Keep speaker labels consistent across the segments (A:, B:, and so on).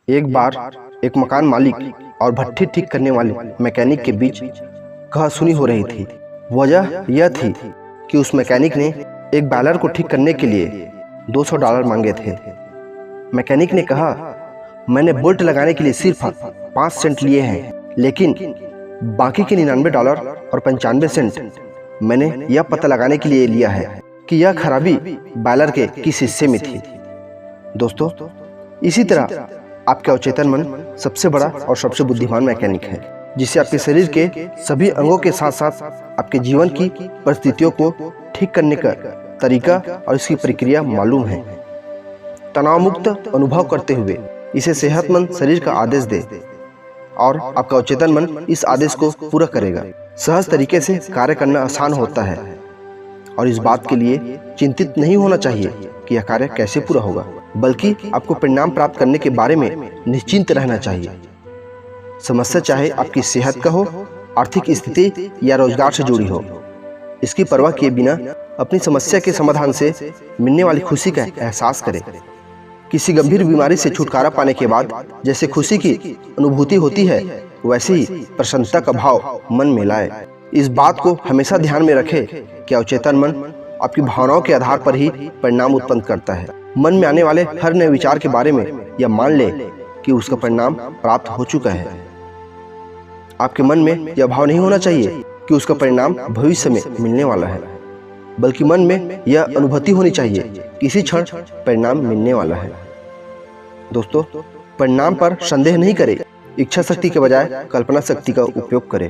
A: एक बार एक मकान मालिक और भट्ठी ठीक करने वाले मैकेनिक के बीच कहासुनी हो रही थी। वजह यह थी कि उस मैकेनिक ने एक बैलर को ठीक करने के लिए $200 मांगे थे। मैकेनिक ने कहा, मैंने बोल्ट लगाने के लिए सिर्फ 5 सेंट लिए हैं, लेकिन बाकी के $99 और 95 सेंट मैंने यह पता लगाने के लिए लिया है कि यह खराबी बैलर के किस हिस्से में थी। दोस्तों, इसी तरह आपका अवचेतन मन सबसे बड़ा और सबसे बुद्धिमान मैकेनिक है, जिसे आपके शरीर के सभी अंगों के साथ साथ आपके जीवन की परिस्थितियों को ठीक करने का तरीका और इसकी प्रक्रिया मालूम है। तनाव मुक्त अनुभव करते हुए इसे सेहतमंद शरीर का आदेश दे और आपका अवचेतन मन इस आदेश को पूरा करेगा। सहज तरीके से कार्य करना आसान होता है और इस बात के लिए चिंतित नहीं होना चाहिए कि यह कार्य कैसे पूरा होगा, बल्कि आपको परिणाम प्राप्त करने के बारे में निश्चिंत रहना चाहिए। समस्या चाहे आपकी सेहत का हो, आर्थिक स्थिति या रोजगार से जुड़ी हो, इसकी परवाह किए बिना अपनी समस्या के समाधान से मिलने वाली खुशी का एहसास करें। किसी गंभीर बीमारी से छुटकारा पाने के बाद जैसे खुशी की अनुभूति होती है, वैसे ही प्रसन्नता का भाव मन में लाए। इस बात को हमेशा ध्यान में रखें कि अवचेतन मन आपकी भावनाओं के आधार पर ही परिणाम उत्पन्न करता है। मन में आने वाले हर नए विचार के बारे में यह मान ले कि उसका परिणाम प्राप्त हो चुका है। आपके मन में यह भाव नहीं होना चाहिए कि उसका परिणाम भविष्य में मिलने वाला है, बल्कि मन में यह अनुभूति होनी चाहिए कि इसी क्षण परिणाम मिलने वाला है। दोस्तों, परिणाम पर संदेह नहीं करें, इच्छा शक्ति के बजाय कल्पना शक्ति का उपयोग करें।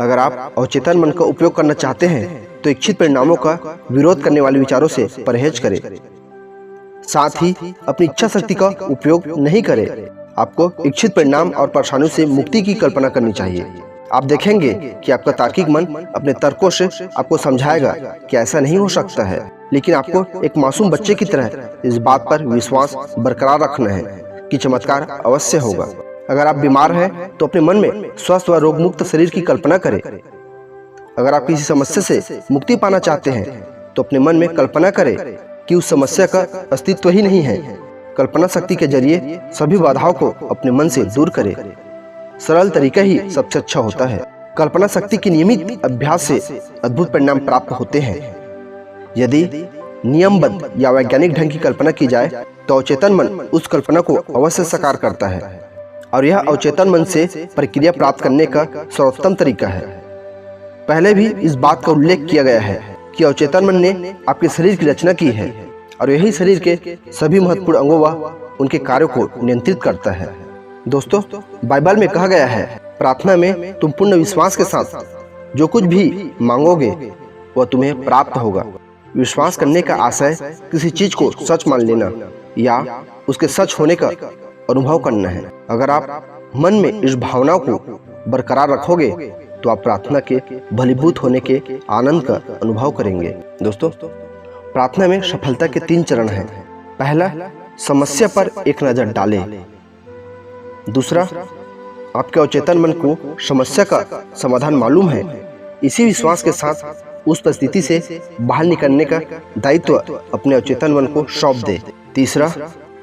A: अगर आप अवचेतन मन का उपयोग करना चाहते हैं तो इच्छित परिणामों का विरोध करने वाले विचारों से परहेज करें। साथ ही अपनी इच्छा शक्ति का उपयोग नहीं करें। आपको इच्छित परिणाम और परेशानियों से मुक्ति की कल्पना करनी चाहिए। आप देखेंगे कि आपका तार्किक मन अपने तर्कों से आपको समझाएगा कि ऐसा नहीं हो सकता है, लेकिन आपको एक मासूम बच्चे की तरह इस बात पर विश्वास बरकरार रखना है कि चमत्कार अवश्य होगा। अगर आप बीमार हैं तो अपने मन में स्वस्थ व रोग मुक्त शरीर की कल्पना करें। अगर आप किसी समस्या से मुक्ति पाना चाहते हैं तो अपने मन में कल्पना करें कि उस समस्या का अस्तित्व ही नहीं है। कल्पना शक्ति के जरिए सभी बाधाओं को अपने मन से दूर करें। सरल तरीका ही सबसे अच्छा होता है। कल्पना शक्ति के नियमित अभ्यास से अद्भुत परिणाम प्राप्त होते हैं। यदि नियमबद्ध या वैज्ञानिक ढंग की कल्पना की जाए तो अवचेतन मन उस कल्पना को अवश्य साकार करता है और यह अवचेतन मन से प्रक्रिया प्राप्त करने का सर्वोत्तम तरीका है। पहले भी इस बात का उल्लेख किया गया है कि अवचेतन मन ने आपके शरीर की रचना की है और यही शरीर के सभी महत्वपूर्ण अंगों व उनके कार्यों को नियंत्रित करता है। दोस्तों, बाइबल में कहा गया है, प्रार्थना में तुम पूर्ण विश्वास के साथ जो कुछ भी मांगोगे वह तुम्हें प्राप्त होगा। विश्वास करने का आशय किसी चीज को सच मान लेना या उसके सच होने का अनुभव करना है। अगर आप मन में इस भावना को बरकरार रखोगे तो आप प्रार्थना के भलीभूत होने के आनंद का अनुभव करेंगे। दोस्तों, प्रार्थना में सफलता के 3 चरण हैं। पहला, समस्या पर एक नजर डालें। दूसरा, आपके अवचेतन मन को समस्या का समाधान मालूम है। इसी विश्वास के साथ उस परिस्थिति से बाहर निकलने का दायित्व अपने अवचेतन मन को सौंप दे। तीसरा,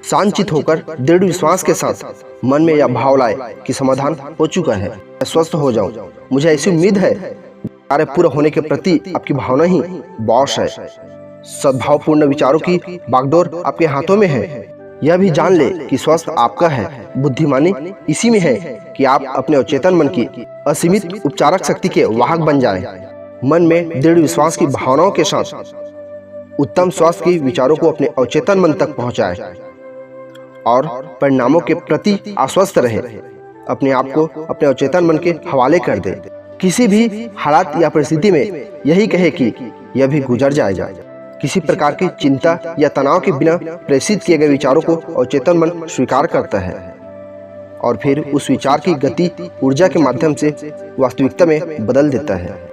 A: शांतचित्त होकर दृढ़ विश्वास के साथ मन में यह भाव लाए कि समाधान हो चुका है, मैं स्वस्थ हो जाऊं। मुझे ऐसी उम्मीद है कार्य पूरा होने के प्रति आपकी भावना ही बॉस है। सद्भावपूर्ण विचारों की बागडोर आपके हाथों में है। यह भी जान ले कि स्वस्थ आपका है। बुद्धिमानी इसी में है कि आप अपने अवचेतन मन की असीमित उपचारक शक्ति के वाहक बन जाएं। मन में दृढ़ विश्वास की भावनाओं के साथ उत्तम स्वास्थ्य के विचारों को अपने अवचेतन मन तक पहुंचाए और परिणामों के प्रति आश्वस्त रहे। अपने आप को अपने अवचेतन मन के हवाले कर दे। किसी भी हालात या परिस्थिति में यही कहे कि यह भी गुजर जाएगा। किसी प्रकार की चिंता या तनाव के बिना प्रेषित किए गए विचारों को अवचेतन मन स्वीकार करता है और फिर उस विचार की गति ऊर्जा के माध्यम से वास्तविकता में बदल देता है।